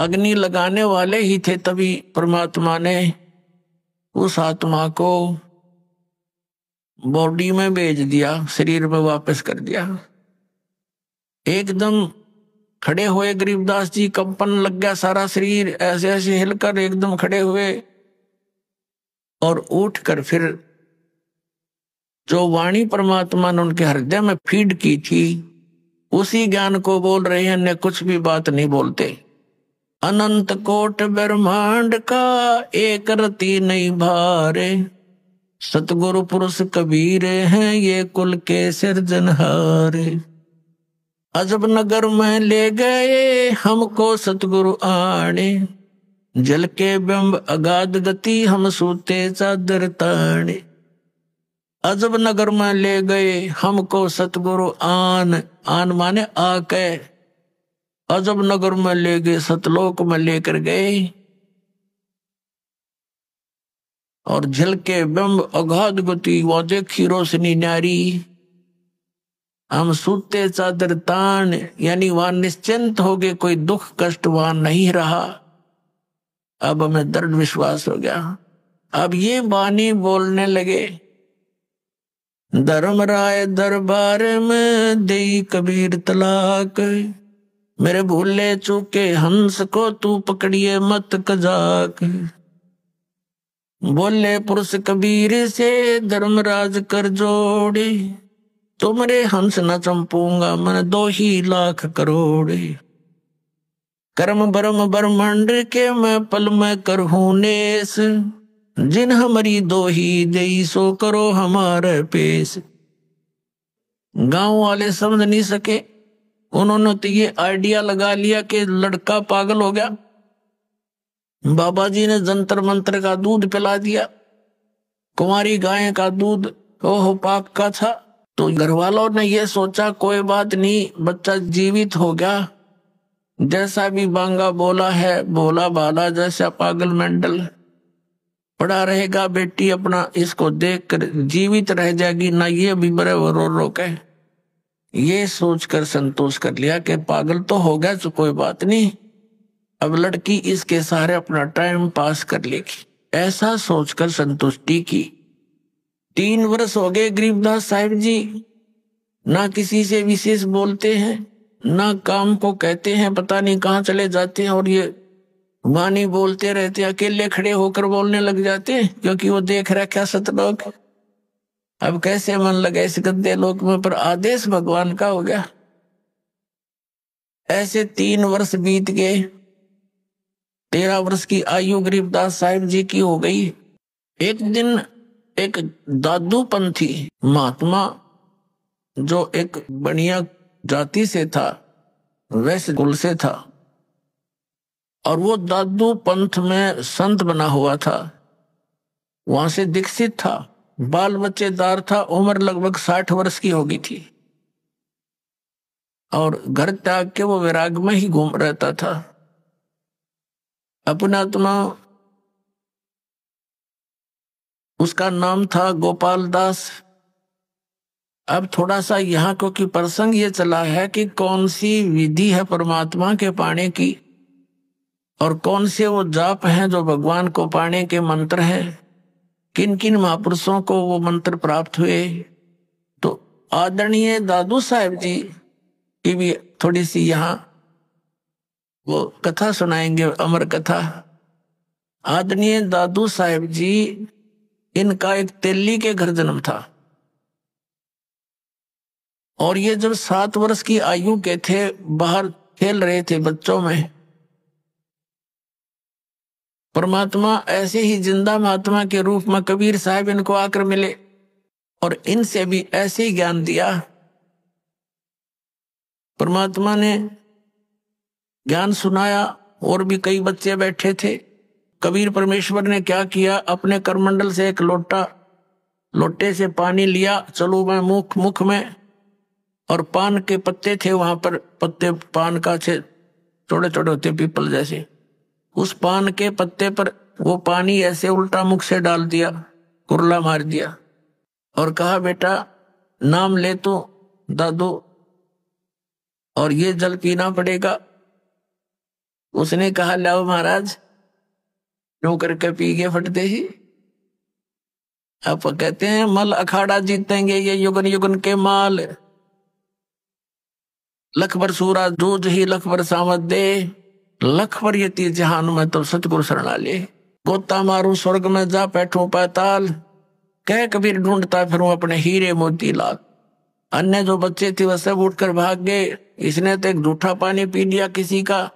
अग्नि लगाने वाले ही थे, तभी परमात्मा ने उस आत्मा को बॉडी में भेज दिया, शरीर में वापस कर दिया। एकदम खड़े हुए गरीबदास जी, कंपन लग गया, सारा शरीर ऐसे ऐसे हिलकर एकदम खड़े हुए और उठकर फिर जो वाणी परमात्मा ने उनके हृदय में फीड की थी उसी ज्ञान को बोल रहे हैं, अन्य कुछ भी बात नहीं बोलते। अनंत कोट ब्रह्मांड का एक रति नहीं भारे, सतगुरु पुरुष कबीर हैं ये कुल के सिरजनहारे। अजब नगर में ले गए हमको सतगुरु आने, जल के बिंब अगाध गति हम सूते चादर ताने। अजब नगर में ले गए हमको सतगुरु आन माने आके, अजब नगर में ले गए, सतलोक में लेकर गए। और जल के बिंब अगाध गति, वो देखी रोशनी न्यारी, हम सूते चादर तान, यानी वहां निश्चिंत हो गए, कोई दुख कष्ट वहां नहीं रहा। अब हमें दृढ़ विश्वास हो गया। अब ये वाणी बोलने लगे, धर्मराय दरबार में देई कबीर तलाक, मेरे भूले चूके हंस को तू पकड़िए मत कजाक। बोले पुरुष कबीर से धर्मराज कर जोड़े, तुमरे हंस न चंपूंगा मन 2 ही लाख करोड़। कर्म ब्रह्म ब्रह्मांड के मैं पल में करहूं नेस, जिन हमारी 2 ही देई सो करो हमारे पेश। गांव वाले समझ नहीं सके, उन्होंने तो ये आइडिया लगा लिया कि लड़का पागल हो गया। बाबा जी ने जंतर मंत्र का दूध पिला दिया, कुंवारी गाय का दूध ओहो पाक का था। तो घर वालों ने ये सोचा कोई बात नहीं, बच्चा जीवित हो गया, जैसा भी बांगा बोला है भोला भाला जैसा पागल मेंटल पड़ा रहेगा, बेटी अपना इसको देखकर जीवित रह जाएगी ना, ये भी बड़े रो रो के ये सोचकर संतोष कर लिया कि पागल तो हो गया तो कोई बात नहीं, अब लड़की इसके सहारे अपना टाइम पास कर लेगी, ऐसा सोचकर संतुष्टि की। 3 वर्ष हो गए गरीबदास साहिब जी, ना किसी से विशेष बोलते हैं, ना काम को कहते हैं, पता नहीं कहाँ चले जाते हैं, और ये वाणी बोलते रहते, अकेले खड़े होकर बोलने लग जाते हैं, क्योंकि वो देख रहा क्या सतलोक। अब कैसे मन लगे इस गंदे लोक में, पर आदेश भगवान का हो गया। ऐसे 3 वर्ष बीत गए, 13 वर्ष की आयु गरीबदास साहिब जी की हो गई। एक दिन एक दादू पंथी महात्मा जो एक बढ़िया जाति से था, वैश्य कुल से था, और वो दादू पंथ में संत बना हुआ था, वहां से दीक्षित था, बाल बच्चेदार था, उम्र लगभग 60 वर्ष की होगी थी, और घर त्याग के वो वैराग में ही घूम रहता था। अपना उसका नाम था गोपाल दास। अब थोड़ा सा यहाँ क्योंकि प्रसंग ये चला है कि कौन सी विधि है परमात्मा के पाने की, और कौन से वो जाप हैं जो भगवान को पाने के मंत्र हैं, किन किन महापुरुषों को वो मंत्र प्राप्त हुए। तो आदरणीय दादू साहिब जी की भी थोड़ी सी यहाँ वो कथा सुनाएंगे, अमर कथा। आदरणीय दादू साहिब जी, इनका एक तेली के घर जन्म था, और ये जब 7 वर्ष की आयु के थे, बाहर खेल रहे थे बच्चों में, परमात्मा ऐसे ही जिंदा महात्मा के रूप में कबीर साहब इनको आकर मिले, और इनसे भी ऐसे ही ज्ञान दिया। परमात्मा ने ज्ञान सुनाया, और भी कई बच्चे बैठे थे। कबीर परमेश्वर ने क्या किया, अपने करमंडल से एक लोटे से पानी लिया, चलो मैं मुख में, और पान के पत्ते थे वहां पर, पत्ते पान का थे, छोटे छोटे होते पीपल जैसे, उस पान के पत्ते पर वो पानी ऐसे उल्टा मुख से डाल दिया, कुरला मार दिया, और कहा बेटा नाम ले तो दादू, और ये जल पीना पड़ेगा। उसने कहा लाओ महाराज, यूं करके पी गए फटते ही। अब कहते हैं मल अखाड़ा जीतेंगे ये युगन युगन के माल, लख भर सूरा जूझ ही लख भर सामत दे, लख भर यति जहान में तो सतगुरु शरणा ले। गोता मारू स्वर्ग में जा बैठूं पाताल, कह कबीर ढूंढता फिरूं अपने हीरे मोती लाल। अन्य जो बच्चे थे वह सब उठकर भाग गए। इसने तो एक झूठा पानी पी लिया किसी का,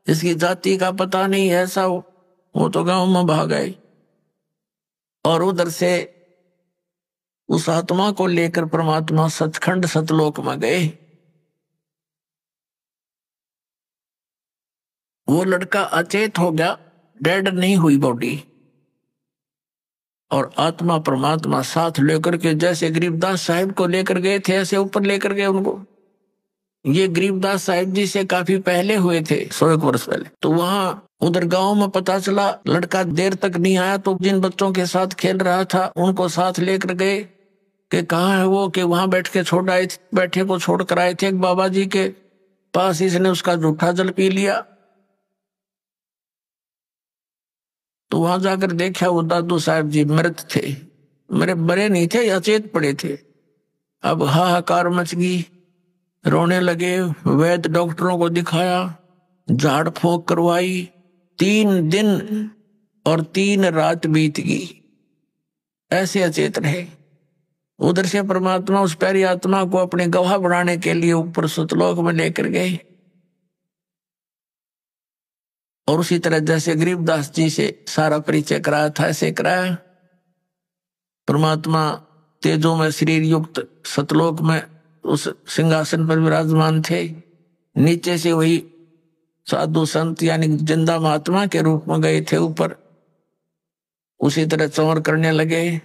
इसकी जाति का पता नहीं ऐसा, वो तो गांव में भाग गए। और उधर से उस आत्मा को लेकर परमात्मा सचखंड सतलोक में गए। वो लड़का अचेत हो गया, डेड नहीं हुई बॉडी, और आत्मा परमात्मा साथ लेकर के जैसे गरीबदास साहिब को लेकर गए थे ऐसे ऊपर लेकर गए उनको। ये गरीबदास साहिब जी से काफी पहले हुए थे, 100 वर्ष पहले। तो वहां उधर गांव में पता चला लड़का देर तक नहीं आया, तो जिन बच्चों के साथ खेल रहा था उनको साथ लेकर गए कि कहाँ है वो, कि वहां बैठ के छोड़ आए थे, बैठे को छोड़ कर आए थे एक बाबा जी के पास। इसने उसका जूठा जल पी लिया। तो वहां जाकर देखा वो दादू साहब जी मृत थे, मेरे बड़े नहीं थे, अचेत पड़े थे। अब हाहाकार मच गई, रोने लगे। वैद्य डॉक्टरों को दिखाया, झाड़ फूंक करवाई। 3 दिन और 3 रात बीत गई, ऐसे अचेत रहे। उधर से परमात्मा उस प्यारी आत्मा को अपने गवाह बनाने के लिए ऊपर सतलोक में लेकर गए। और उसी तरह जैसे गरीबदास जी से सारा परिचय कराया था ऐसे कराया। परमात्मा तेजों में शरीर युक्त सतलोक में उस सिंहासन पर विराजमान थे। नीचे से वही साधु संत यानी जिंदा महात्मा के रूप में गए थे ऊपर, उसी तरह चौर करने लगे।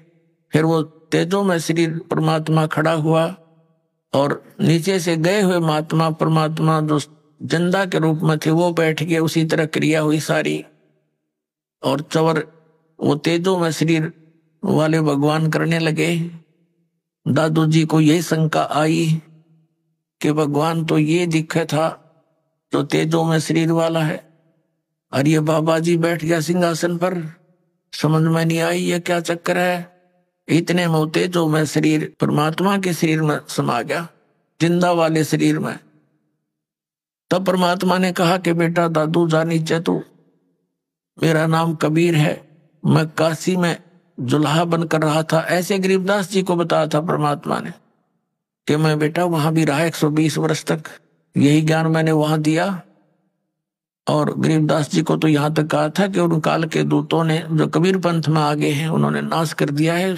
फिर वो तेजों में शरीर परमात्मा खड़ा हुआ और नीचे से गए हुए महात्मा परमात्मा जो जिंदा के रूप में थे वो बैठ गए। उसी तरह क्रिया हुई सारी, और चवर वो तेजों में शरीर वाले भगवान करने लगे। दादू जी को यही शंका आई कि भगवान तो ये दिखे था जो तेजों में शरीर वाला है, और ये बाबा जी बैठ गया सिंहासन पर। समझ में नहीं आई ये क्या चक्कर है। इतने में तेजों में शरीर परमात्मा के शरीर में समा गया, जिंदा वाले शरीर में। तब परमात्मा ने कहा कि बेटा दादू जा नीचे, तू मेरा नाम कबीर है, मैं काशी में जुल्हा बनकर रहा था। ऐसे गरीबदास जी को बताया था परमात्मा ने कि मैं बेटा वहां भी रहा 120 वर्ष तक, यही ज्ञान मैंने वहां दिया। और गरीबदास जी को तो यहाँ तक कहा था कि उन काल के दूतों ने जो कबीर पंथ में आगे हैं उन्होंने नाश कर दिया है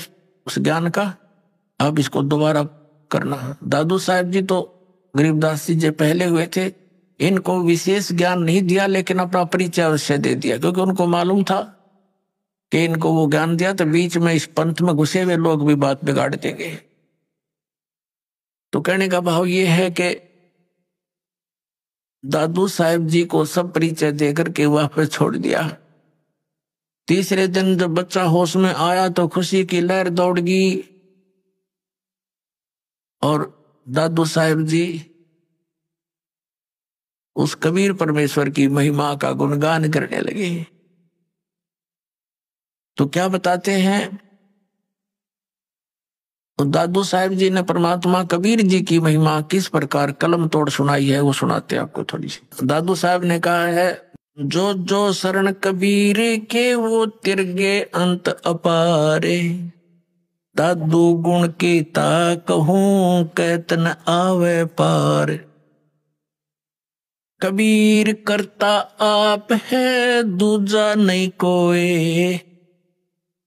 उस ज्ञान का, अब इसको दोबारा करना। दादू साहब जी तो गरीबदास जी जो पहले हुए थे, इनको विशेष ज्ञान नहीं दिया लेकिन अपना परिचय अवश्य दे दिया, क्योंकि उनको मालूम था कि इनको वो ज्ञान दिया तो बीच में इस पंथ में घुसे हुए लोग भी बात बिगाड़ देंगे। तो कहने का भाव ये है कि दादू साहब जी को सब परिचय देकर के वापस छोड़ दिया। तीसरे दिन जब बच्चा होश में आया तो खुशी की लहर दौड़ गई, और दादू साहब जी उस कबीर परमेश्वर की महिमा का गुणगान करने लगे। तो क्या बताते हैं, तो दादू साहब जी ने परमात्मा कबीर जी की महिमा किस प्रकार कलम तोड़ सुनाई है वो सुनाते हैं आपको थोड़ी सी। दादू साहब ने कहा है, जो जो शरण कबीर के वो तिरगे अंत अपारे, दादू गुण की ता कहूं कहत न आवे पार। कबीर करता आप है दूजा नहीं कोई,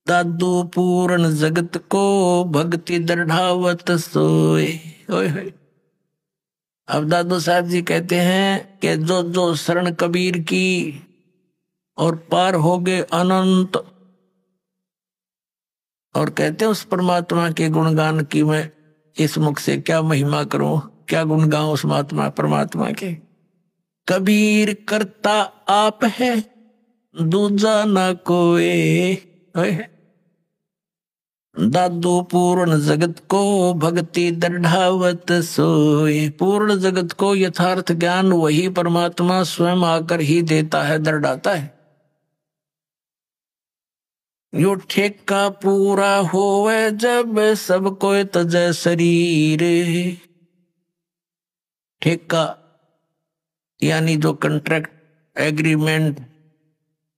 दादू पूर्ण जगत को भक्ति दृढ़ावत सोए। अब दादू साहब जी कहते हैं कि जो जो शरण कबीर की और पार हो गए अनंत, और कहते हैं उस परमात्मा के गुणगान की मैं इस मुख से क्या महिमा करूं, क्या गुण गाऊं उस महात्मा परमात्मा के। कबीर करता आप है दूजा ना कोई, दादू पूर्ण जगत को भक्ति दृढ़ावत सोए। पूर्ण जगत को यथार्थ ज्ञान वही परमात्मा स्वयं आकर ही देता है, दृढ़ाता है। यो ठेका पूरा होवे जब सब कोई तजय शरीर। ठेका यानी जो कंट्रैक्ट एग्रीमेंट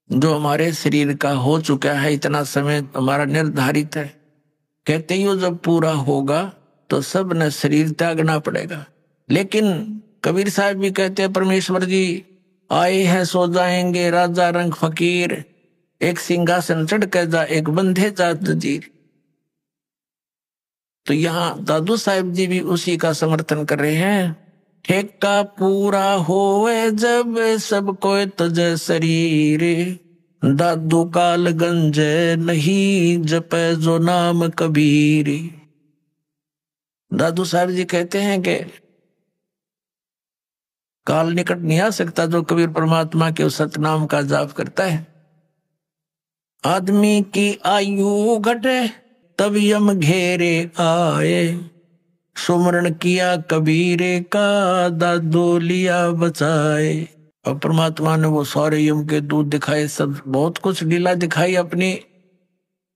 जो हमारे शरीर का हो चुका है, इतना समय हमारा निर्धारित है, कहते ही जब पूरा होगा तो सब ने शरीर त्यागना पड़ेगा। लेकिन कबीर साहब भी कहते हैं परमेश्वर जी आए हैं सो जाएंगे, राजा रंग फकीर, एक सिंहासन चढ़ कर जा एक बंधे जात जंजीर। तो यहाँ दादू साहब जी भी उसी का समर्थन कर रहे हैं। ठेका पूरा होवे जब सब कोई तजय शरीर, दादू काल गंजे नहीं जपे जो नाम कबीर। दादू साहब जी कहते हैं कि काल निकट नहीं आ सकता जो कबीर परमात्मा के उस सतनाम का जाप करता है। आदमी की आयु घटे तब यम घेरे आए, सुमरण किया कबीरे का दादू लिया बचाए। और परमात्मा ने वो सारे यम के दूत दिखाए, सब बहुत कुछ लीला दिखाई अपनी,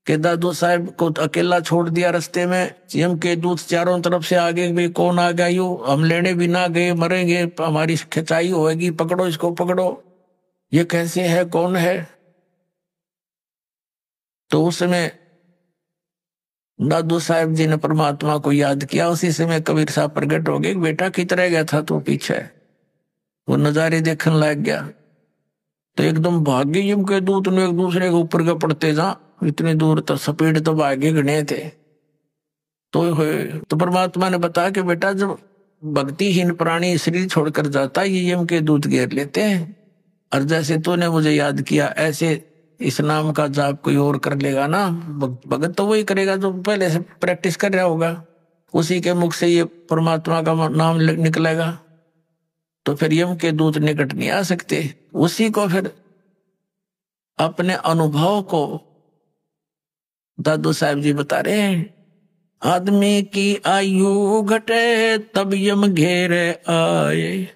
के दादू साहब को अकेला छोड़ दिया रास्ते में। यम के दूत चारों तरफ से आगे भी कौन आ गया, यू हम लेने भी ना गए, मरेंगे, हमारी खिंचाई होगी, पकड़ो इसको पकड़ो, ये कैसे है कौन है। तो उस समय दादू साहब जी ने परमात्मा को याद किया। उसी समय कबीर साहब प्रकट हो गए, बेटा कितना गया था तो पीछे, वो नजारे देखने लग गया। तो एकदम भाग्य यम के दूत ने एक दूसरे के ऊपर के पड़ते जा, इतनी दूर तो स्पीड तो भागे गणे थे। तो परमात्मा ने बताया कि बेटा जब भक्तिहीन प्राणी शरीर छोड़कर जाता है ये यम के दूत घेर लेते हैं, और जैसे तूने मुझे याद किया ऐसे इस नाम का जाप कोई और कर लेगा ना, भगत तो वही करेगा जो पहले से प्रैक्टिस कर रहा होगा, उसी के मुख से ये परमात्मा का नाम निकलेगा। तो फिर यम के दूत निकट नहीं आ सकते। उसी को फिर अपने अनुभव को दादू साहब जी बता रहे हैं। आदमी की आयु घटे तब यम घेरे आए,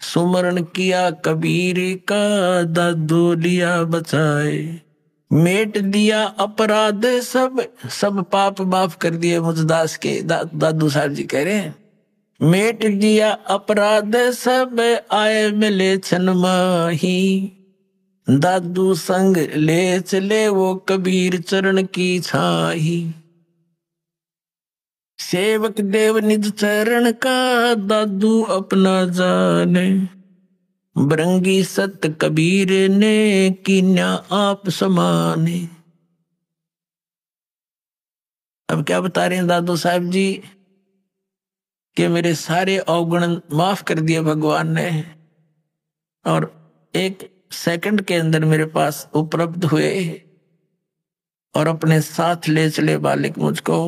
सुमरण किया कबीर का दादू लिया बचाए। मेट दिया अपराध सब पाप माफ कर दिए मुझदास के। दादू साहब जी कह रहे हैं मेट दिया अपराध सब आए मिले छन माही, दादू संग ले चले वो कबीर चरण की छाही। सेवक देव निज चरण का दादू अपना जाने, बरंगी सत कबीर ने कीन्या आप समाने। अब क्या बता रहे हैं दादू साहब जी कि मेरे सारे अवगुण माफ कर दिए भगवान ने, और एक सेकंड के अंदर मेरे पास उपलब्ध हुए और अपने साथ ले चले बालिक मुझको,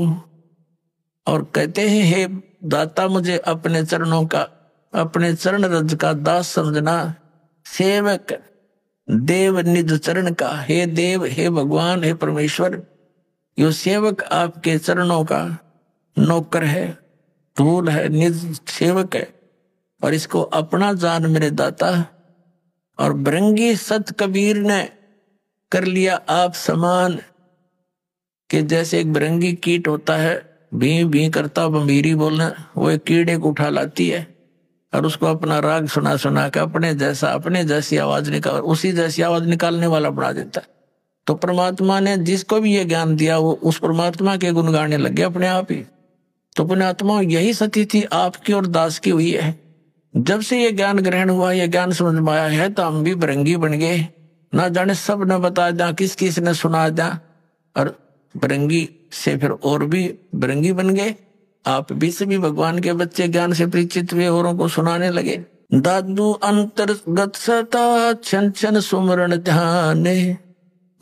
और कहते हैं हे दाता मुझे अपने चरणों का, अपने चरण रज का दास समझना। सेवक देव निज चरण का, हे देव हे भगवान हे परमेश्वर, यो सेवक आपके चरणों का नौकर है, धूल है, निज सेवक है, और इसको अपना जान मेरे दाता। और भृंगी सत कबीर ने कर लिया आप समान, कि जैसे एक भृंगी कीट होता है, भी भी करता बंबीरी बोलना, वो एक कीड़े को उठा लाती है और उसको अपना राग सुना सुना के अपने जैसी आवाज निकाल, उसी जैसी आवाज निकालने वाला बना देता है। तो परमात्मा ने जिसको भी ये ज्ञान दिया वो उस परमात्मा के गुण गाने लगे अपने आप ही। तो पुण्यात्मा यही स्थिति आपकी और दास की हुई है। जब से ये ज्ञान ग्रहण हुआ, ये ज्ञान समझ में आया है, तो हम भी भृंगी बन गए, ना जाने सब न बता दें, किस किस ने सुना दें, और भृंगी से फिर और भी भृंगी बन गए। आप भी सभी भगवान के बच्चे ज्ञान से परिचित हुए, औरों को सुनाने लगे। दादू अंतर्गत सता छन छन सुमरण ध्यान,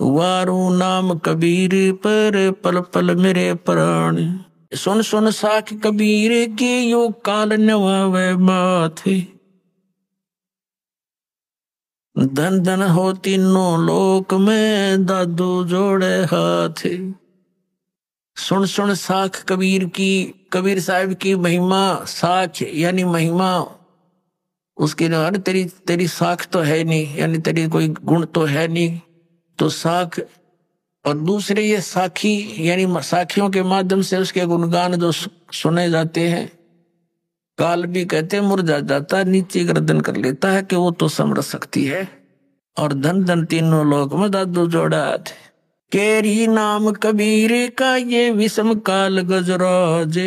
वारू नाम कबीर पर पल पल मेरे प्राण। सुन सुन साख कबीर की यो काल नवावे माथे, धन धन हो तीनों लोक में, दादू जोड़े हाथ। सुन सुन साख कबीर की, कबीर साहब की महिमा। साख यानी महिमा, उसके अरे तेरी तेरी साख तो है नहीं, यानी तेरी कोई गुण तो है नहीं, तो साख। और दूसरे ये साखी, यानी साखियों के माध्यम से उसके गुणगान जो सुने जाते हैं। काल भी कहते मुरझा जाता, नीचे गर्दन कर लेता है कि वो तो समझ सकती है। और धन धन तीनों लोक में दादू जोड़ा थे। केरी नाम कबीर का ये विषम काल गजराज,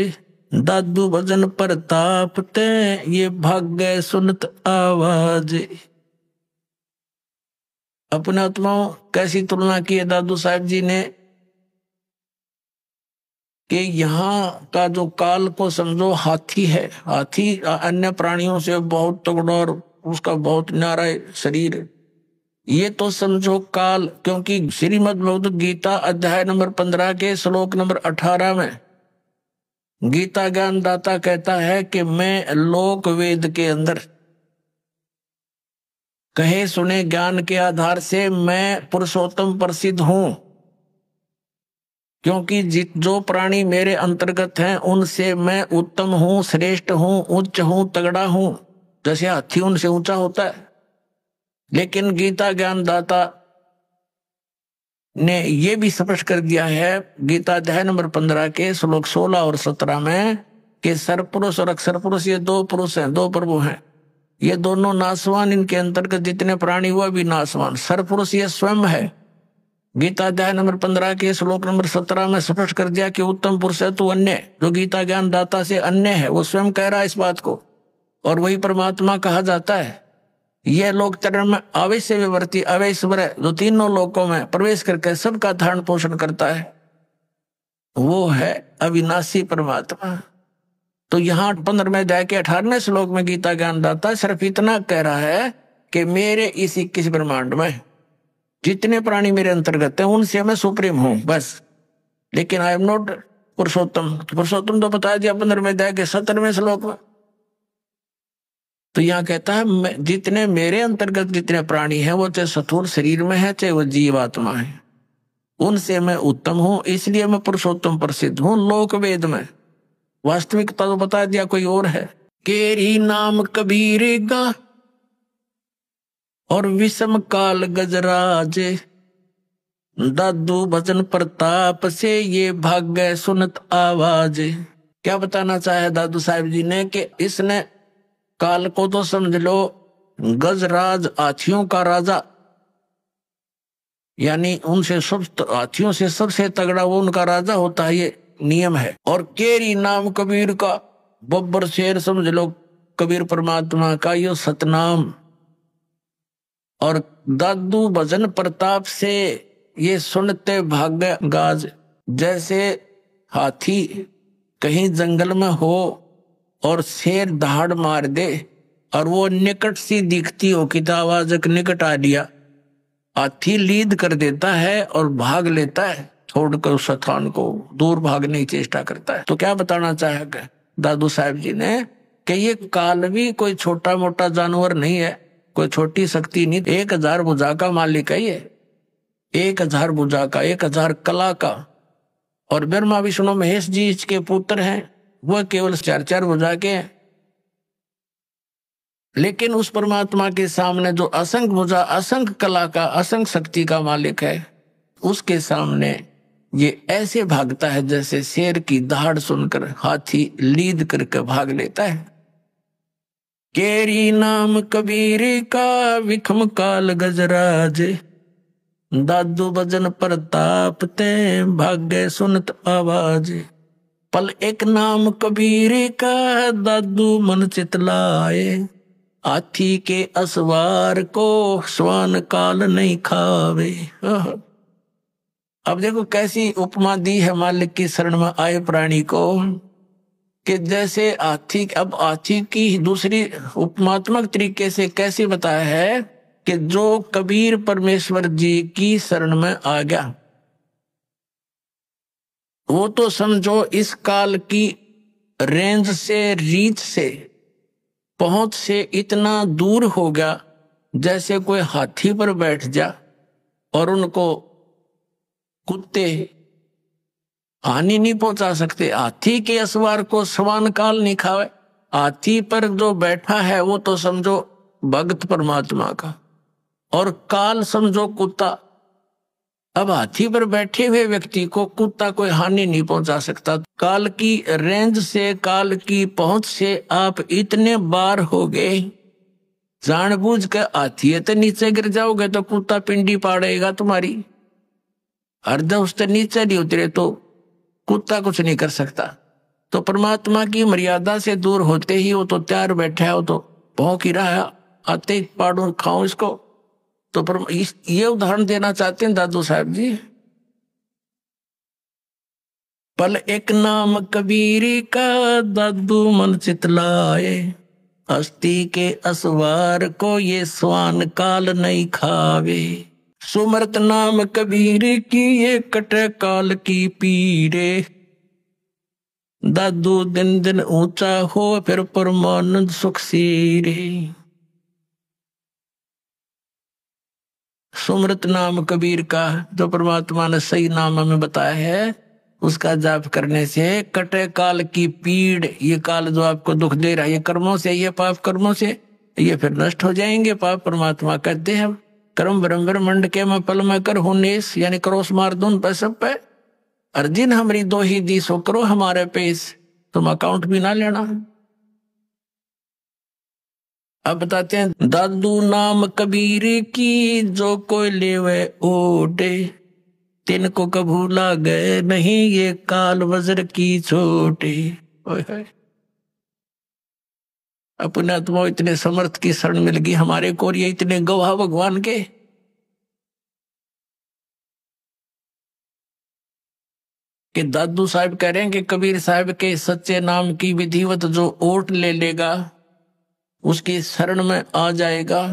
दादू भजन प्रताप ते ये भाग्य सुनत आवाज। अपने आत्माओं कैसी तुलना की है दादू साहब जी ने कि यहाँ का जो काल को समझो हाथी है। हाथी अन्य प्राणियों से बहुत तगड़ा और उसका बहुत न्यारा शरीर। ये तो समझो काल, क्योंकि श्रीमद् भगवद गीता अध्याय नंबर 15 के श्लोक नंबर 18 में गीता ज्ञान दाता कहता है कि मैं लोक वेद के अंदर कहे सुने ज्ञान के आधार से मैं पुरुषोत्तम प्रसिद्ध हूं, क्योंकि जो प्राणी मेरे अंतर्गत हैं उनसे मैं उत्तम हूं, श्रेष्ठ हूं, उच्च हूं, तगड़ा हूं। जैसे हाथी उनसे ऊंचा होता है। लेकिन गीता ज्ञान दाता ने यह भी स्पष्ट कर दिया है गीता अध्याय नंबर 15 के श्लोक 16 और 17 में कि सरपुरुष और अक्षर पुरुष ये दो पुरुष हैं, दो प्रभु हैं। ये दोनों नासवान, इनके अंतर्गत जितने प्राणी हुआ भी नासवान। सरपुरुष ये स्वयं है। गीता अध्याय नंबर 15 के श्लोक नंबर 17 में स्पष्ट कर दिया कि उत्तम पुरुष है तो अन्य, जो गीता ज्ञान दाता से अन्य है, वो स्वयं कह रहा है इस बात को, और वही परमात्मा कहा जाता है। यह लोक चरण में अवश्य विवर्ती अवैश्वर, जो तीनों लोकों में प्रवेश करके सबका धारण पोषण करता है, वो है अविनाशी परमात्मा। तो यहाँ 15वें अध्याय के 18वें श्लोक में गीता ज्ञान दाता सिर्फ इतना कह रहा है कि मेरे इस 21 ब्रह्मांड में जितने प्राणी मेरे अंतर्गत हैं उनसे मैं सुप्रीम हूं, बस। लेकिन आई एम नॉट पुरुषोत्तम। पुरुषोत्तम तो बता दिया 15वें अध्याय के 17वें श्लोक में। तो यहाँ कहता है जितने मेरे अंतर्गत जितने प्राणी हैं, वो चाहे स्थूल शरीर में है चाहे वो जीवात्मा है, उनसे मैं उत्तम हूं, इसलिए मैं पुरुषोत्तम प्रसिद्ध हूं लोक वेद में। वास्तविकता तो बता दिया कोई और है। केरी नाम कबीर का और विषम काल गजराज, दादू भजन प्रताप से ये भाग्य सुनत आवाज। क्या बताना चाहे दादू साहब जी ने कि इसने काल को तो समझ लो गजराज, हाथियों का राजा, यानी उनसे सब हाथियों से सबसे तगड़ा वो उनका राजा होता है, ये नियम है। और केरी नाम कबीर का, बब्बर शेर समझ लो कबीर परमात्मा का यो सतनाम। और दादू भजन प्रताप से ये सुनते भाग्य गाज। जैसे हाथी कहीं जंगल में हो और शेर दहाड़ मार दे और वो निकट सी दिखती हो कि आवाज निकट आ लिया, हाथी लीद कर देता है और भाग लेता है, छोड़कर उस स्थान को दूर भागने की चेष्टा करता है। तो क्या बताना चाहेगा दादू साहब जी ने कि ये काल भी कोई छोटा मोटा जानवर नहीं है, कोई छोटी शक्ति नहीं। 1000 भुजा का मालिक है ये, 1000 भुजा का, 1000 कला का। और ब्रह्मा विष्णु महेश जी इसके पुत्र हैं, वह केवल 4 भुजा के हैं। लेकिन उस परमात्मा के सामने जो असंख्य भुजा, असंख्य कला का, असंख्य शक्ति का मालिक है, उसके सामने ये ऐसे भागता है जैसे शेर की दहाड़ सुनकर हाथी लीद करके भाग लेता है। केरी नाम कबीर का विखम काल गजराज, दादू भजन प्रताप ते भाग्य सुनत आवाज। पल एक नाम कबीर का दादू मन चितलाए, हाथी के असवार को स्वान काल नहीं खावे। अब देखो कैसी उपमा दी है मालिक की शरण में आए प्राणी को, कि जैसे हाथी। अब हाथी की दूसरी उपमात्मक तरीके से कैसे बताया है कि जो कबीर परमेश्वर जी की शरण में आ गया, वो तो समझो इस काल की रेंज से, रीच से, पहुंच से इतना दूर हो गया जैसे कोई हाथी पर बैठ जा और उनको कुत्ते हानि नहीं पहुंचा सकते। हाथी के असवार को सवान काल नहीं खावे। हाथी पर जो बैठा है वो तो समझो भक्त परमात्मा का, और काल समझो कुत्ता। अब हाथी पर बैठे हुए व्यक्ति को कुत्ता कोई हानि नहीं पहुंचा सकता। काल की रेंज से, काल की पहुंच से आप इतने बार हो गए, जानबूझ के हाथी तो नीचे गिर जाओगे तो कुत्ता पिंडी पाड़ेगा तुम्हारी। और जब उससे नीचे नहीं उतरे तो कुत्ता कुछ नहीं कर सकता। तो परमात्मा की मर्यादा से दूर होते ही वो तो तैयार बैठा है, वो तो भौंक ही रहा है, आते ही पाड़ू खाओ इसको। तो ये उदाहरण देना चाहते हैं दादू साहब जी। पल एक नाम कबीर का दादू मन चितलाए, हस्ती के असवार को ये स्वान काल नहीं खावे। सुमरत नाम कबीर की ये कटे काल की पीरे, दादू दिन दिन ऊंचा हो फिर परमानंद सुख सीरे। सुमरत नाम कबीर का, जो परमात्मा ने सही नाम हमें बताया है, उसका जाप करने से कटे काल की पीड़। ये काल जो आपको दुख दे रहा है, ये कर्मों से, ये पाप कर्मों से, ये फिर नष्ट हो जाएंगे। पाप परमात्मा कहते हैं कर्म ब्रह्म मंड के मैं पल में कर हुनेस, यानी क्रोस मार दूं पे सब पे। अर्जिन हमारी दो ही दी सो करो हमारे पेश, तुम अकाउंट भी ना लेना। अब बताते हैं दादू नाम कबीर की जो कोई लेवे ओटे, तिनको कभू लागे नहीं ये काल वज्र की चोटे। अपने आत्मा इतने समर्थ की शरण मिल गई हमारे को, और ये इतने गवाह भगवान के। कि दादू साहब कह रहे हैं कि कबीर साहब के सच्चे नाम की विधिवत जो ओट ले लेगा, उसकी शरण में आ जाएगा,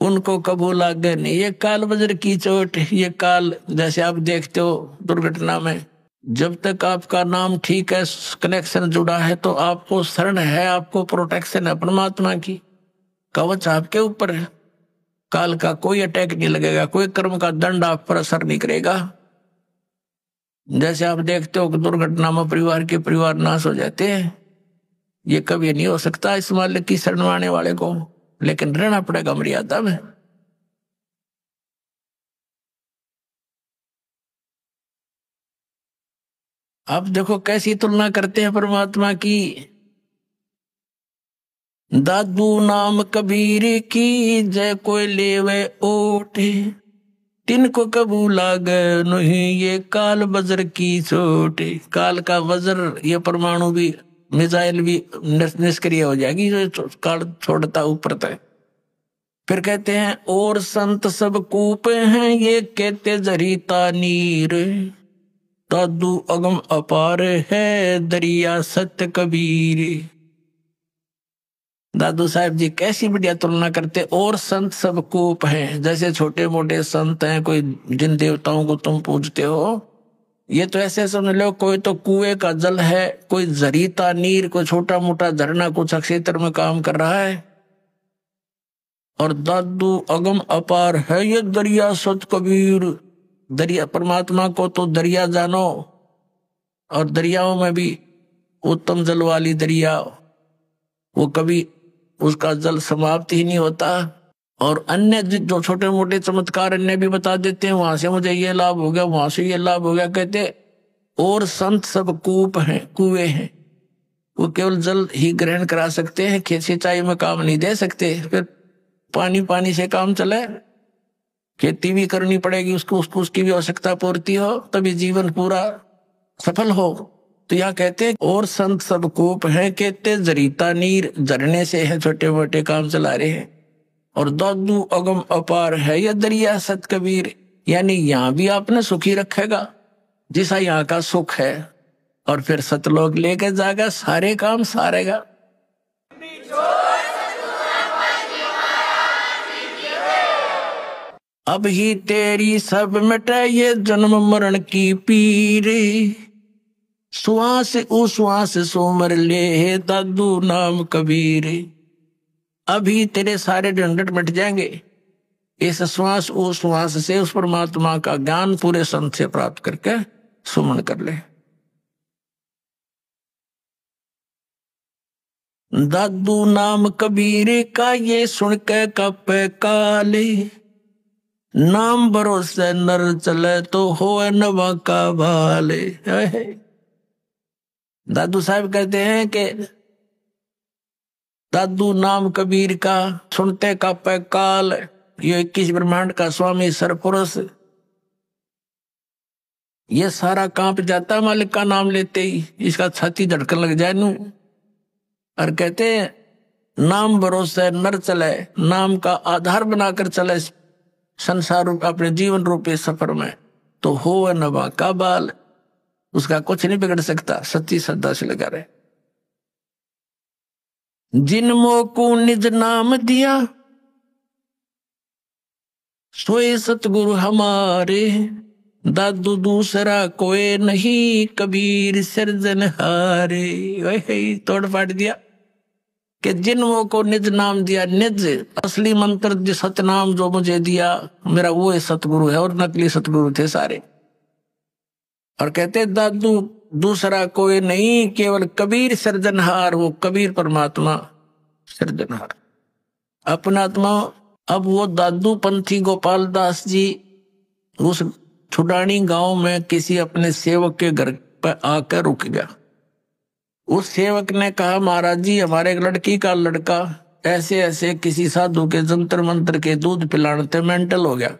उनको कबू लागे नहीं ये काल वज्र की चोट। ये काल जैसे आप देखते हो दुर्घटना में, जब तक आपका नाम ठीक है, कनेक्शन जुड़ा है, तो आपको शरण है, आपको प्रोटेक्शन है परमात्मा की, कवच आपके ऊपर है। काल का कोई अटैक नहीं लगेगा, कोई कर्म का दंड आप पर असर नहीं करेगा। जैसे आप देखते हो कि दुर्घटना में परिवार नाश हो जाते हैं, ये कभी नहीं हो सकता इस मालिक की शरण आने वाले को, लेकिन रहना पड़ेगा मर्यादा में। अब देखो कैसी तुलना करते हैं परमात्मा की। दादू नाम कबीर की जय कोई लेवे ओटे, तिनको कबू लागे नहीं ये काल वज्र की चोटे। काल का वज्र, ये परमाणु भी, मिसाइल भी निष्क्रिय हो जाएगी जो काल छोड़ता ऊपर तक। फिर कहते हैं और संत सब कूपे हैं ये कहते जरीता नीर, दादू अगम अपार है दरिया सत्य कबीर। दादू साहब जी कैसी बढ़िया तुलना करते। और संत सब कूप हैं, जैसे छोटे मोटे संत हैं, कोई जिन देवताओं को तुम पूजते हो, ये तो ऐसे समझ लो कोई तो कुएं का जल है, कोई जरीता नीर, कोई छोटा मोटा झरना कुछ क्षेत्र में काम कर रहा है। और दादू अगम अपार है ये दरिया सत कबीर। दरिया परमात्मा को तो दरिया जानो, और दरियाओं में भी उत्तम जल वाली दरिया, वो कभी उसका जल समाप्त ही नहीं होता। और अन्य जो छोटे मोटे चमत्कार अन्य भी बता देते हैं, वहां से मुझे ये लाभ हो गया, वहां से ये लाभ हो गया। कहते और संत सब कूप हैं, कुएं हैं, वो केवल जल ही ग्रहण करा सकते हैं, खेत सिंचाई में काम नहीं दे सकते। फिर पानी से काम चले, खेती भी करनी पड़ेगी उसको उसकी भी आवश्यकता पूर्ति हो, तभी जीवन पूरा सफल हो। तो यहाँ कहते हैं और संत सब कूप हैं, कहते जरीता नीर, झरने से है छोटे मोटे काम चला रहे हैं। और दादू अगम अपार है यह दरिया सत कबीर, यानी यहाँ भी आपने सुखी रखेगा जैसा यहाँ का सुख है, और फिर सतलोक लेके जाएगा, सारे काम सारेगा। अब ही तेरी सब मिटे ये जन्म मरण की पीर, श्वास उश्वास सोमर ले दादू नाम कबीर। अभी तेरे सारे झंझट मिट जाएंगे इस श्वास उश्वास से। उस परमात्मा का ज्ञान पूरे संत से प्राप्त करके सुमन कर ले। दादू नाम कबीर का ये सुन के कपे काले। नाम भरोसे नर चले तो हो नवा का भाले। दादू साहब कहते हैं कि दादू नाम कबीर का सुनते का पे काल। ये 21 ब्रह्मांड का स्वामी सरपुरुष ये सारा कांप जाता मालिक का नाम लेते ही। इसका छाती धड़कन लग जाए नू। और कहते हैं नाम भरोसे नर चले, नाम का आधार बनाकर चले संसार रूप अपने जीवन रूपी सफर में तो हो नवा का बाल। उसका कुछ नहीं बिगड़ सकता, सच्ची श्रद्धा से लगा रहे। जिन मोह को निज नाम दिया सोए सतगुरु हमारे। दादू दूसरा कोई नहीं कबीर सिरजनहारे। वही तोड़ पाट दिया कि जिन मोह को निज नाम दिया। निज असली मंत्र जो सतनाम जो मुझे दिया मेरा वो है सतगुरु है, और नकली सतगुरु थे सारे। और कहते दादू दूसरा कोई नहीं केवल कबीर सृजनहार। वो कबीर परमात्मा सृजनहार अपना आत्मा। अब वो दादू पंथी गोपाल दास जी उस छुडानी गांव में किसी अपने सेवक के घर पर आकर रुक गया। उस सेवक ने कहा महाराज जी हमारे एक लड़की का लड़का ऐसे ऐसे किसी साधु के जंतर मंत्र के दूध पिलाने मेंटल हो गया,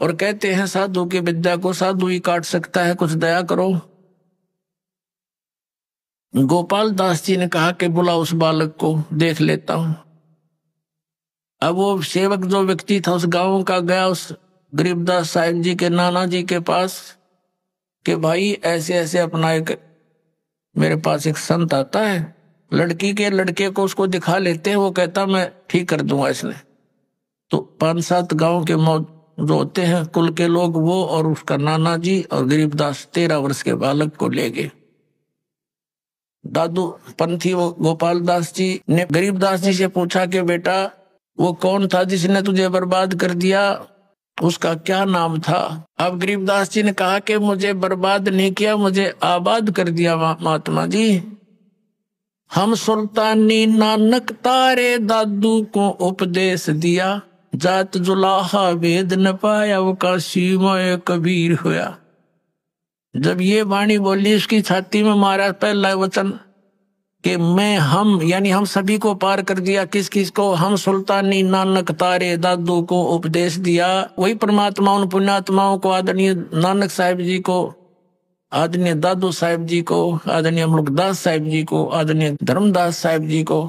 और कहते हैं साधु की विद्या को साधु ही काट सकता है, कुछ दया करो। गोपाल दास जी ने कहा कि बुला उस बालक को देख लेता हूं। अब वो सेवक जो व्यक्ति था उस गांव का गया उस गरीबदास साहिब जी के नाना जी के पास कि भाई ऐसे ऐसे अपना एक मेरे पास एक संत आता है, लड़की के लड़के को उसको दिखा लेते हैं। वो कहता मैं ठीक कर दूंगा इसने। तो 5-7 गांव के जो होते हैं कुल के लोग वो और उसका नाना जी और गरीबदास 13 वर्ष के बालक को ले गए। दादू पंथी वो गोपाल दास जी ने गरीबदास जी से पूछा कि बेटा वो कौन था जिसने तुझे बर्बाद कर दिया, उसका क्या नाम था। अब गरीबदास जी ने कहा कि मुझे बर्बाद नहीं किया, मुझे आबाद कर दिया महात्मा जी। हम सुल्तानी नानक तारे दादू को उपदेश दिया। जात जुलाहा वेद न पाया वो काशी माय कबीर होया। जब ये वाणी बोली उसकी छाती में मारा पहला वचन कि मैं हम यानी हम सभी को पार कर दिया। किस किस को? हम सुल्तानी नानक तारे दादू को उपदेश दिया। वही परमात्मा उन पुण्यात्माओं को आदरणीय नानक साहिब जी को, आदरणीय दादू साहिब जी को, आदरणीय मुल्कदास साहिब जी को, आदरणीय धर्मदास साहिब जी को,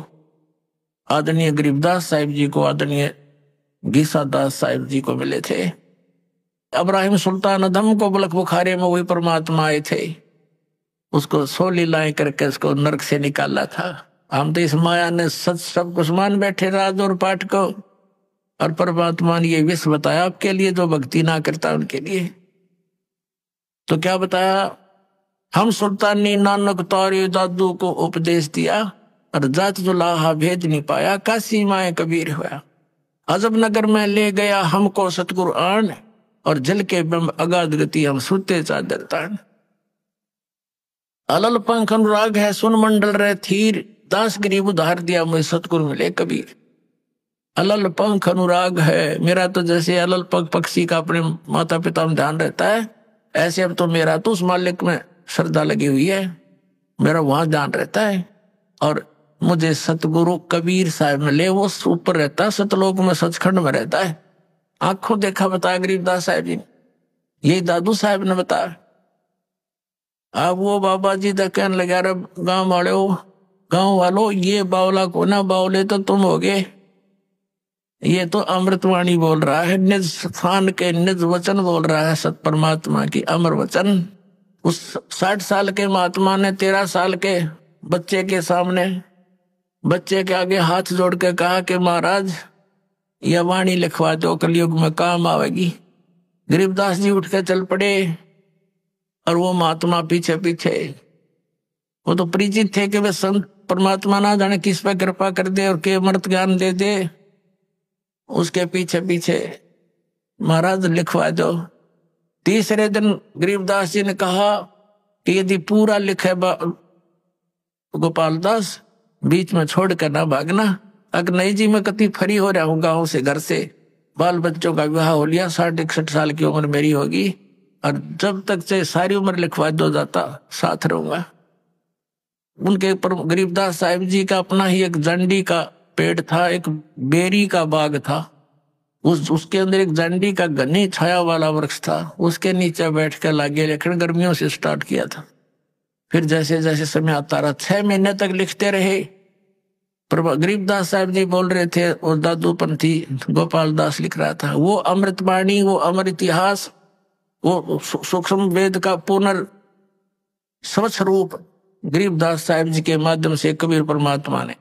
आदरणीय गरीबदास साहिब जी को, आदरणीय गीसा दास साहिब जी को मिले थे। अब्राहिम सुल्तान अदम को बलख बुखारे में वही परमात्मा आए थे, उसको 100 लीलाएं करके उसको नरक से निकाला था। हम तो इस माया ने सच सब कुछ मान बैठे राज और पाठ को, और परमात्मा ने ये विष बताया आपके लिए जो भक्ति ना करता उनके लिए। तो क्या बताया? हम सुल्तानी नानक तारे दादू को उपदेश दिया और जात जुलाहा भेद नहीं पाया। काशी माए कबीर हुआ। अजब नगर में ले गया हमको सतगुरु आन, और जल के ब्रह्म अगाध गति हम सुते चादर तान। अलल पंख अनुराग है सुन मंडल रहे थीर, दास गरीब उधार दिया मुझे सतगुरु मिले कबीर। अलल पंख अनुराग है मेरा, तो जैसे अलल पंख पक्षी का अपने माता पिता में ध्यान रहता है, ऐसे अब तो मेरा तो उस मालिक में श्रद्धा लगी हुई है, मेरा वहां ध्यान रहता है। और मुझे सतगुरु कबीर साहब मिले, वो ऊपर रहता है सतलोक में, सचखंड में रहता है। आंखों देखा बताया गरीबदास साहब जी, यही दादू साहब ने बताया। अब वो बाबा जी तक कहने लगा गांव वालों ये बावला को ना बावले तो तुम होगे। ये तो अमृतवाणी बोल रहा है, निज स्थान के निज वचन बोल रहा है, सत परमात्मा की अमर वचन। उस 60 साल के महात्मा ने 13 साल के बच्चे के सामने, बच्चे के आगे हाथ जोड़ के कहा कि महाराज यह वाणी लिखवा दो, कलयुग में काम आवेगी। गरीबदास जी उठ के चल पड़े और वो महात्मा पीछे पीछे, वो तो परिचित थे कि वे संत परमात्मा ना जाने किस पे कृपा कर दे और के अमृत ज्ञान दे दे। उसके पीछे पीछे महाराज लिखवा दो। तीसरे दिन गरीबदास जी ने कहा कि यदि पूरा लिखे गोपाल दास, बीच में छोड़ कर ना भागना। अगर नहीं जी मैं कति फरी हो रहा हूँ गाँव से, घर से, बाल बच्चों का विवाह हो लिया, 60-61 साल की उम्र मेरी होगी, और जब तक से सारी उम्र लिखवा दो जाता साथ रहूंगा। उनके ऊपर गरीबदास साहिब जी का अपना ही एक जंडी का पेड़ था, एक बेरी का बाग था, उसके अंदर एक जंडी का घनी छाया वाला वृक्ष था, उसके नीचे बैठ कर लागे लेखन गर्मियों से स्टार्ट किया था। फिर जैसे जैसे समय आता रहा 6 महीने तक लिखते रहे। गरीबदास साहब जी बोल रहे थे और दादूपंथी गोपाल दास लिख रहा था। वो अमृतवाणी, वो अमर इतिहास, वो सूक्ष्म वेद का स्वच्छ रूप गरीबदास साहब जी के माध्यम से कबीर परमात्मा ने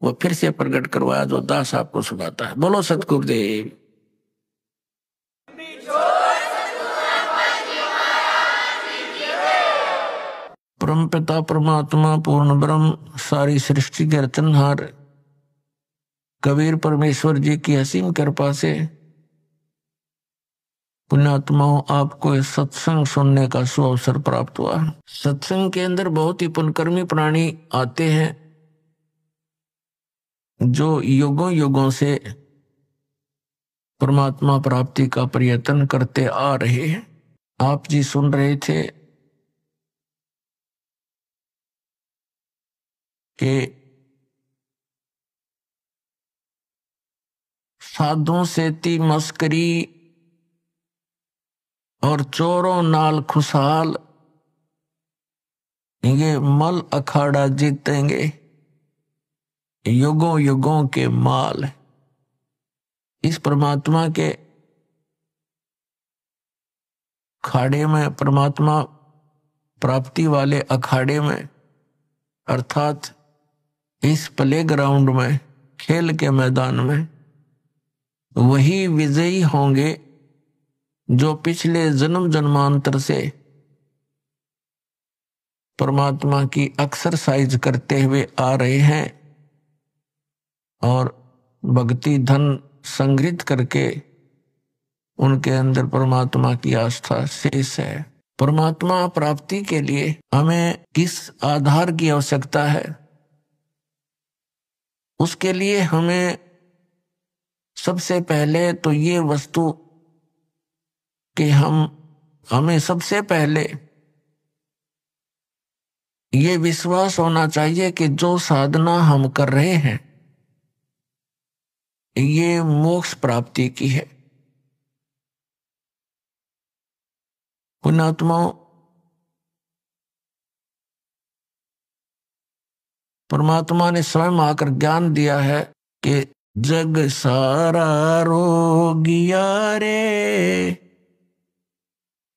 वो फिर से प्रकट करवाया, जो दास आपको सुनाता है। बोलो सतगुरुदेव। परम पिता परमात्मा पूर्ण ब्रह्म सारी सृष्टि के रचनहार कबीर परमेश्वर जी की असीम कृपा से पुण्यात्माओं आपको इस सत्संग सुनने का सुअवसर प्राप्त हुआ। सत्संग के अंदर बहुत ही पुण्यकर्मी प्राणी आते हैं जो युगों युगों से परमात्मा प्राप्ति का प्रयत्न करते आ रहे हैं। आप जी सुन रहे थे कि साधुओं से ती मस्करी और चोरों नाल खुशहाल, ये मल अखाड़ा जीतेंगे युगों युगों के माल। इस परमात्मा के खाड़े में, परमात्मा प्राप्ति वाले अखाड़े में, अर्थात इस प्ले ग्राउंड में, खेल के मैदान में, वही विजयी होंगे जो पिछले जन्म जन्मांतर से परमात्मा की एक्सरसाइज करते हुए आ रहे हैं और भक्ति धन संग्रहित करके उनके अंदर परमात्मा की आस्था शेष है। परमात्मा प्राप्ति के लिए हमें किस आधार की आवश्यकता है? उसके लिए हमें सबसे पहले तो ये वस्तु कि हमें सबसे पहले ये विश्वास होना चाहिए कि जो साधना हम कर रहे हैं ये मोक्ष प्राप्ति की है। पुण्यात्माओं, परमात्मा ने स्वयं आकर ज्ञान दिया है कि जग सारा रोगिया रे,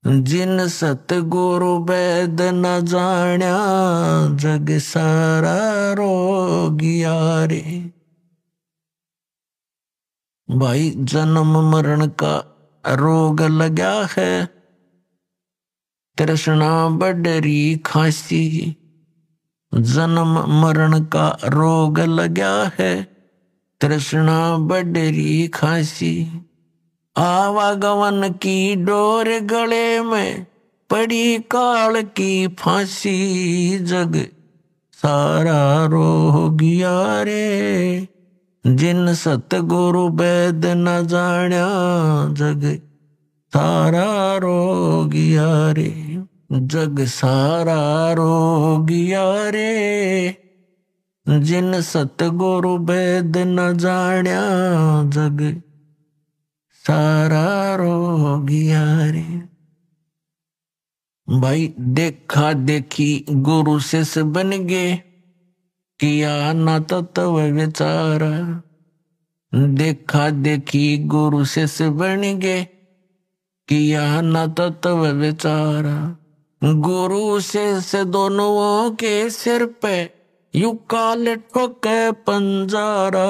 जिन सतगुरु वेद न जाण्या, जग सारा रोगिया रे। भाई जन्म मरण का रोग लगा है, तृष्णा बडरी खांसी। जन्म मरण का रोग लगा है, तृष्णा बडरी खांसी। आवागमन की डोर गले में, पड़ी काल की फांसी। जग सारा रोगिया रे, जिन सतगुरु वेद न जाण्या, जग सारा रोगिया रे। जग सारा रोगिया रे, जिन सतगुरु वेद न जाण्या, जग सारा रोगिया रे। भाई देखा देखी गुरु शिष्य बन गए, किया न तत्व विचारा। देखा देखी गुरु शिष्य बन गए, किया न तत्व विचारा। गुरु शिष्य दोनों के सिर पे यू काल ठोके पंजारा।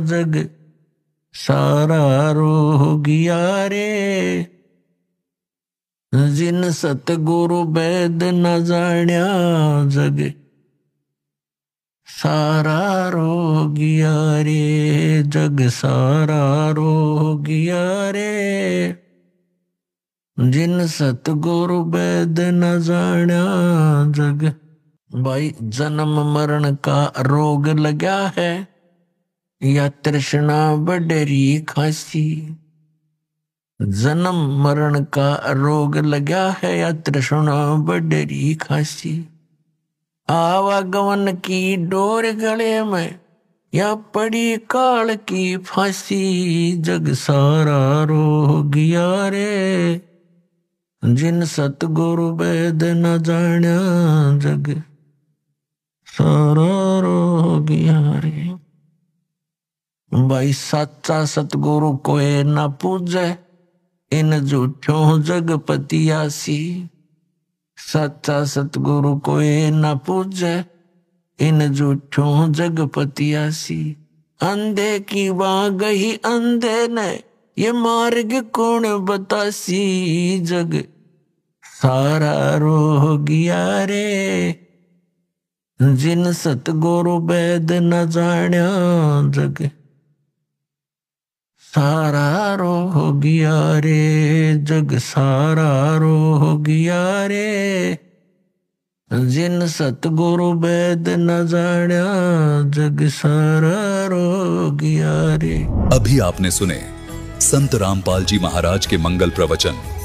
जग सारा रोगिया रे, जिन सतगुरु वैद न जाण्या जग सारा रोगिया रे, जग सारा रोगिया रे। जिन सतगुरु वैद न जाण्या जग। भाई जन्म मरण का रोग लगा है या तृष्णा बडरी खांसी। जन्म मरण का रोग लगा है या तृष्णा बडरी खांसी। आवागमन की डोर गले में या पड़ी काल की फांसी। जग सारा रोगिया रे, जिन सतगुरु वैद न जाण्या जग सारा रोगिया रे। भाई सच्चा सतगुरु कोई न पूजे, इन झूठों जगपतियासी। सच्चा सतगुरु कोई न पूजे, इन झूठों जगपतियासी। अंधे की बाँ गई अंधे ने, ये मार्ग कौन बतासी। जग सारा रोगिया रे, जिन सतगुरु वैद न जाण्या जग सारा रोगिया रे, जग सारा रोगिया रे। जिन सतगुरु वैद न जाण्या जग सारा रोगिया रे। अभी आपने सुने संत रामपाल जी महाराज के मंगल प्रवचन।